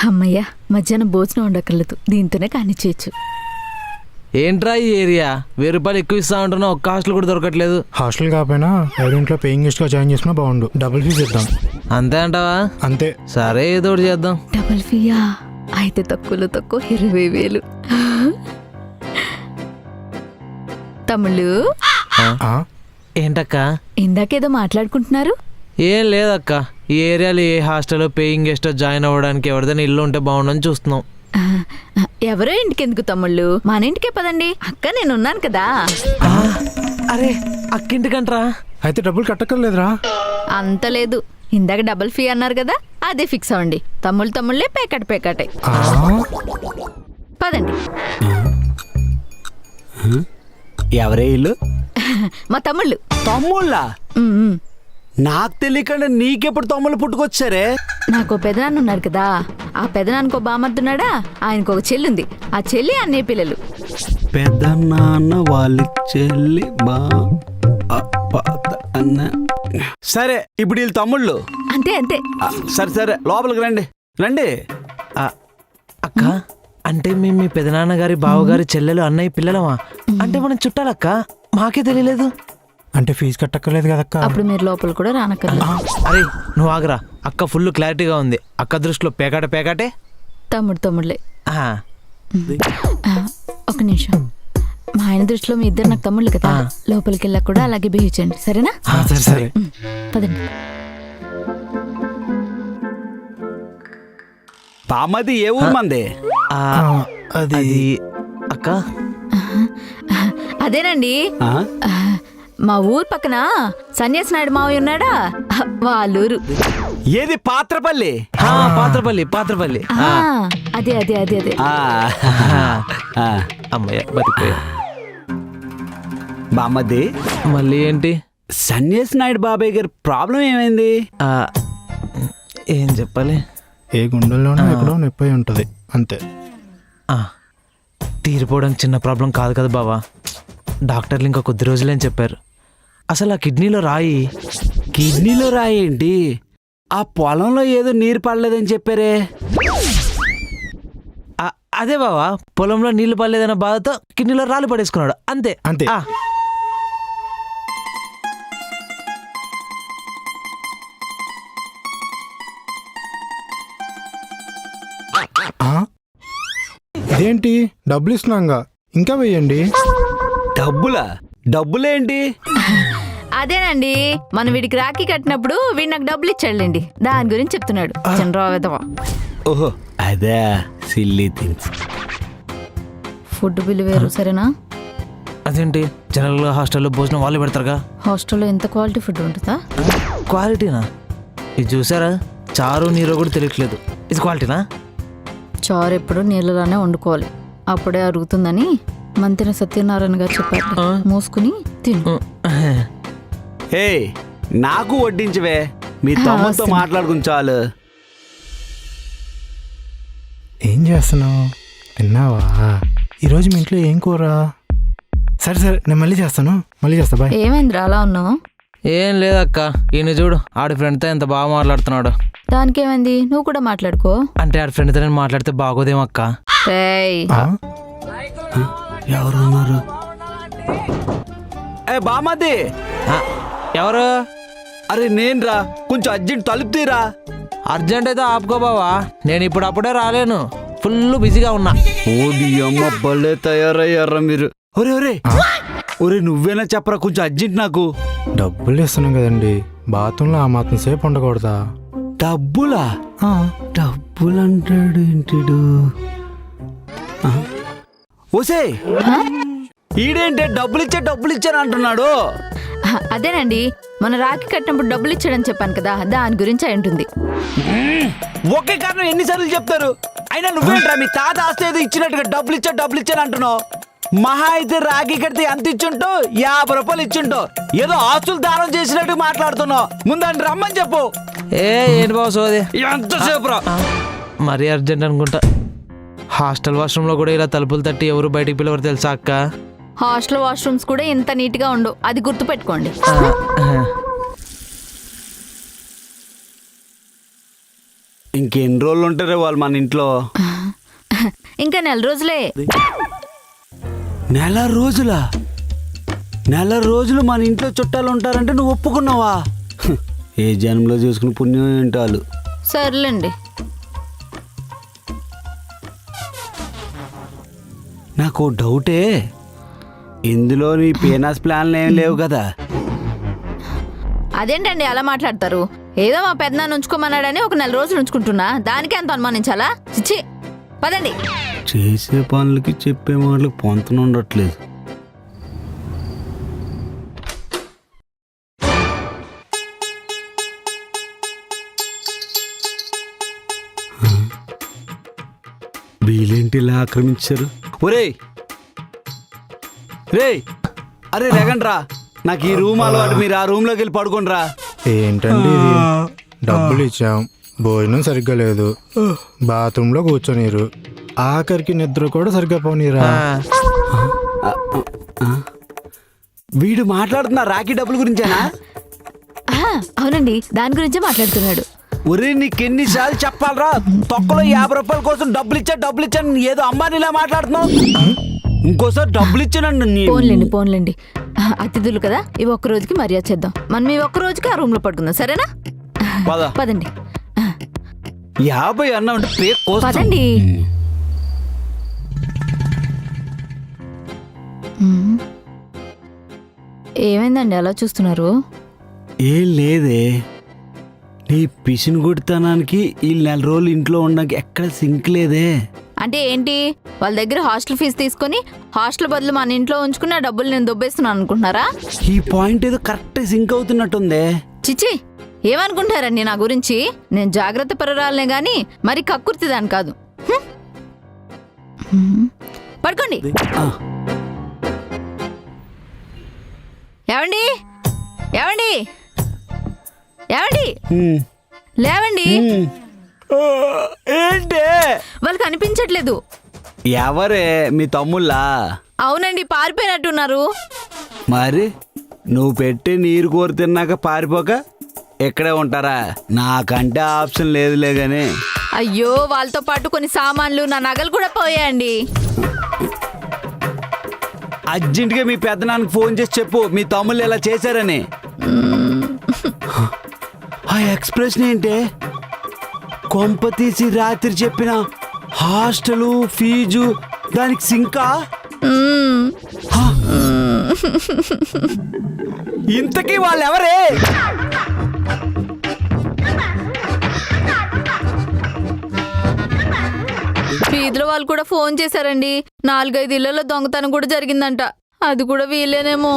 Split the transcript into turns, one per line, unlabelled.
అమ్మయ్య, మధ్యాహ్నం భోజనం ఉండక్కర్లేదు, దీంతోనే కానిచ్చేయచ్చు.
ఏంట్రా ఈ ఏరియా 1000 రూపాయలు ఎక్కువ ఇస్తా ఉంటున్నా, ఒక్క హాస్టల్ కూడా దొరకట్లేదు.
హాస్టల్ కాకపోయినా ఎవరింట్లో పేయింగ్ గెస్ట్ గా జాయిన్ చేసినా బాగుండు. డబుల్ ఫీజు ఇద్దాం.
అంతే అంటావా?
అంతే.
సరే ఏదో ఒకటి చేద్దాం.
డబుల్ ఫీయా? అయితే తక్కువలో తక్కువ 20,000. తమ్ముళ్ళు,
ఏంటక్క?
ఇందాకేదో మాట్లాడుకుంటున్నారు.
ఏం లేదక్క, ఈ ఏరియాలో ఏ హాస్టల్ పేయింగ్ గెస్ట్ జాయిన్ అవ్వడానికి ఎవరిదైనా ఇల్లు ఉంటే బాగుండని చూస్తున్నాం.
ఎవరో ఇంటికి ఎందుకు తమ్ముళ్ళు, మన ఇంటికే పదండి. అక్క నేనున్నాను కదా.
అరే అక్కింటికంట్రా?
అయితే డబ్బులు కట్టక్కర్లేదురా?
అంత లేదు, ఇందాక డబుల్ ఫీ అన్నారు కదా, అదే ఫిక్స్ అవ్వండి. తమ్ముళ్ళే పేకటే పదండి.
ఎవరే ఇల్లు?
మా తమ్ముళ్ళు.
తమ్ముళ్ళ?
ఉమ్.
నాకు తెలియకుండా నీకెప్పుడు తమ్ముళ్ళు పుట్టుకొచ్చారే?
నాకు పెదనాన్న ఉన్నారు కదా, ఆ పెదనాన్నకో బామర్దున్నాడా, ఆయనకు ఒక చెల్లుంది. ఆ చెల్లి అన్నయ్య పిల్లలు.
పెదనాన్న వాళ్ళ చెల్లి అన్న. సరే ఇప్పుడు వీళ్ళు తమ్ముళ్ళు.
అంతే.
సరే లోపలికి రండి రండి.
అక్క, అంటే మేము మీ పెదనాన్నగారి బావగారి చెల్లెలు అన్నయ్య పిల్లలమా? అంటే మనం చుట్టాలక్క, మాకే తెలియలేదు.
అంటే ఫీజు కట్టక్కర్లేదు కదక్క.
అప్పుడు మీరు లోపల కూడా రానక్కర్లేదు.
అరే నువ్వు ఆగరా, అక్క ఫుల్ క్లారిటీగా ఉంది. అక్క దృష్టిలో పేకాటే.
తమ్ముళ్ళే. ఒక నిమిషం, మా ఆయన దృష్టిలో మీ ఇద్దరు నాకు తమ్ముళ్ళు కదా, లోపలికి వెళ్ళా కూడా అలాగే బిహేవ్ చేయండి, సరేనా?
సరే
పదండి.
బామ్మది ఏ ఊరు మంది?
అది అక్క
అదేనండి, మా ఊరు పక్కన సన్యాసి నాయుడు మావయ్య ఉన్నాడా, వాళ్ళూరు.
ఏది? పాత్రపల్లి.
పాత్రపల్లి.
అదే
అమ్మయ్య బతికిపోయా.
బామ్మది
మళ్ళీ ఏంటి?
సన్యాసి నాయుడు బాబాయ్ గారి ప్రాబ్లం ఏమైంది?
ఏం చెప్పాలి?
ఏ గుండెల్లోనూ ఎక్కడో నొప్పి ఉంటుంది, అంతే.
తీరిపోవడానికి చిన్న ప్రాబ్లం కాదు కదా బావా, డాక్టర్లు ఇంకా కొద్ది రోజులేని చెప్పారు. అసలు ఆ కిడ్నీలో రాయి.
కిడ్నీలో రాయి ఏంటి? ఆ పొలంలో ఏదో నీరు పడలేదని చెప్పారే?
అదే బావా, పొలంలో నీళ్లు పడలేదన్న బాధతో కిడ్నీలో రాళ్ళు పడేసుకున్నాడు, అంతే.
ఇదేంటి? డబ్బులు ఇస్తున్నాగా, ఇంకా వెయ్యండి.
డబ్బులేంటి?
అదేనండి, మనం వీడికి రాఖీ కట్టినప్పుడు వీడు నాకు డబ్బులు ఇచ్చాడులేండి, దాని గురించి చెప్తున్నాడు. చంద్రబాబు.
ఓహో అదే సిల్లీ థింగ్స్.
ఫుడ్ బిల్లు వేరు, సరేనా?
అదేంటి, జనరల్గా హాస్టల్లో భోజనం వాళ్ళు పెడతారుగా.
హాస్టల్లో ఎంత క్వాలిటీ ఫుడ్ ఉంటుందా?
క్వాలిటీనా? ఇది చూసారా, చారు నీరు కూడా తెలియట్లేదు, ఇది క్వాలిటీనా?
చారు ఎప్పుడు నీళ్ళలోనే వండుకోవాలి, అప్పుడే అరుగుతుందని మంత్రి సత్యనారాయణ గారు చెప్పారు. మూసుకుని తిను.
హే, నాకు వడ్డించవే, మీ తమ్ముతో మాట్లాడుకుని చాలు.
ఏం చేస్తున్నావు? తిన్నావా? ఈరోజు మీ ఇంట్లో ఏం కూర? సరే నేను మళ్ళీ చేస్తా, బాయ్.
ఏమైంది అలా ఉన్నావు?
ఏం లేదక్క, ఈయన చూడు, ఆడి ఫ్రెండ్తో ఎంత బాగా మాట్లాడుతున్నాడు.
దానికేమైంది, నువ్వు కూడా మాట్లాడుకో.
అంటే ఆడి ఫ్రెండ్తో నేను మాట్లాడితే బాగోదేమో అక్క.
ఎవరున్నారు? బామ్మది.
ఎవరు?
అరే నేనురా, కొంచెం అర్జెంట్ తలుపు తీరా.
అర్జెంట్ అయితే ఆపుకో బావా, నేను ఇప్పుడు అప్పుడే రాలేను, ఫుల్ బిజీగా ఉన్నా.
ఓడి అమ్మ బళ్ళే తయారయ్యారా మీరు. ఒరే నువ్వేనా చెప్పరా, కొంచెం అర్జెంట్ నాకు.
డబ్బులు ఇస్తున్నాం కదండి, బాత్రూంలో ఆ మాత్రం సేపు ఉండకూడదా?
డబ్బులా? డబ్బులు అంటాడు ఏంటిడు? ఓసే, ఈడేంటే డబ్బులు ఇచ్చాను అంటున్నాడు.
అదేనండి, మన రాఖీ కట్టినప్పుడు డబ్బులు ఇచ్చాడని చెప్పాను కదా, దాని గురించి అయి ఉంటుంది.
ఒకే కారణం ఎన్నిసార్లు చెప్తారు? అయినా నువ్వేంట్రా మీ తాత ఆస్తి ఏదో ఇచ్చినట్టుగా డబ్బులు ఇచ్చాను అంటున్నావు. మహా అయితే రాఖీ కడితే ఎంత ఇచ్చుంటో 50 రూపాయలు ఇచ్చుంటో, ఏదో ఆస్తులు దానం చేసినట్టు మాట్లాడుతున్నావు. ముందని రమ్మని చెప్పు.
ఏంటి బాబు సోది,
ఎంతసేపు రా?
మరీ అర్జెంట్ అనుకుంటా. హాస్టల్ వాష్రూమ్ లో కూడా ఇలా తలుపులు తట్టి ఎవరు బయటికి పిలవరు తెలుసా అక్క?
హాస్టల్ వాష్రూమ్స్ కూడా ఇంత నీట్ గా ఉండవు, అది గుర్తు పెట్టుకోండి.
ఇంకెన్ని రోజులు ఉంటారే వాళ్ళు మన ఇంట్లో?
ఇంకా నెల రోజులే.
నెల రోజులా? నెల రోజులు మన ఇంట్లో చుట్టాలు ఉంటారంటే నువ్వు ఒప్పుకున్నావా? ఏ జన్మలో చేసుకుని పుణ్యం ఏంటాలు.
సర్లేండి.
నాకు డౌటే, ఇందులో నీ పీనాస్ ప్లాన్లు ఏం లేవు కదా?
అదేంటండి అలా మాట్లాడతారు? ఏదో మా పెద్దనాన్న ఉంచుకోమన్నాడని ఒక నెల రోజులు ఉంచుకుంటున్నా, దానికే అంత అనుమానించాలా? చిచ్చి, పదండి.
చేసే పనులకి చెప్పే మాటలకు పొంతన ఉండట్లేదు. వీళ్ళేంటి ఇలా ఆక్రమించారు? ఒరేయ్ రేయ్, అరే రెగండ్రా, నాకు ఈ రూమ్ అలవాటు, మీరు ఆ రూమ్ లోకి వెళ్ళి పడుకోండిరా.
ఏంటండి ఇది? డబ్బులు ఇచ్చాం, భోజనం సరిగ్గా లేదు, బాత్రూంలో కూర్చోనీరు, ఆఖరికి నిద్ర కూడా సరిగ్గా పోనీరా.
వీడు మాట్లాడుతున్నా రాఖీ డబ్బుల గురించేనా?
అవునండి, దాని గురించే మాట్లాడుతున్నాడు.
ఒరే నీకెన్నిసార్లు చెప్పాలరా, తొక్కలో 50 రూపాయల కోసం డబ్బులు ఇచ్చాను ఏదో అమ్మానిలా మాట్లాడుతున్నావు. ఇంకోసారి డబ్బులు ఇచ్చానండి.
పోన్లేండి. అతిథులు కదా, ఇవి ఒక్క రోజుకి మర్యాద చేద్దాం. మనం ఈ ఒక్క రోజుకి ఆ రూమ్ లో పడుకుందాం, సరేనా? పదండి.
50 అన్నా ఉంటే పేరు కోసం.
పదండి. ఏమైందండి అలా చూస్తున్నారు?
ఏం లేదే, నీ పిసిని కొడుతానానికి ఈ నెల రోజులు ఇంట్లో ఉండడానికి ఎక్కడ సింక్ లేదే.
అంటే ఏంటి, వాళ్ళ దగ్గర హాస్టల్ ఫీజు తీసుకొని హాస్టల్ బదులు మన ఇంట్లో ఉంచుకుని ఆ డబ్బులు నేను దొబ్బేస్తున్నాను అనుకుంటున్నారా?
ఈ పాయింట్ ఏదో కరెక్ట్ సింక్ అవుతున్నట్టుందే.
చిచి, ఏమనుకుంటారండి నా గురించి? నేను జాగ్రత్త పరురాలనే గాని మరి కక్కుర్తి దాని కాదు. పడుకోండి. ఏవండి ఏవండి ఏవండి, లేవండి.
ఏంటే
వాళ్ళు కనిపించట్లేదు.
ఎవరే, మీ తమ్ముళ్ళా?
అవునండి, పారిపోయినట్టున్నారు.
మరి నువ్వు పెట్టి నీరు కోరి తిన్నాక పారిపోక ఎక్కడే ఉంటారా? నాకంటే ఆప్షన్ లేదులే గాని.
అయ్యో, వాళ్ళతో పాటు కొన్ని సామాన్లు, నా నగలు కూడా పోయాయండి.
అర్జెంటుగా మీ పెద్దనాన్నకి ఫోన్ చేసి చెప్పు మీ తమ్ముళ్ళు ఇలా చేశారని. ఆ ఎక్స్ప్రెషన్ ఏంటే? కొంప తీసి రాత్రి చెప్పిన హాస్టలు ఫీజు దానికి సింకా? ఇంతకీ వాళ్ళు ఎవరే?
వీధిలో వాళ్ళు కూడా ఫోన్ చేశారండి. 4-5 ఇళ్లలో దొంగతనం కూడా జరిగిందంట. అది కూడా వీళ్ళేనేమో.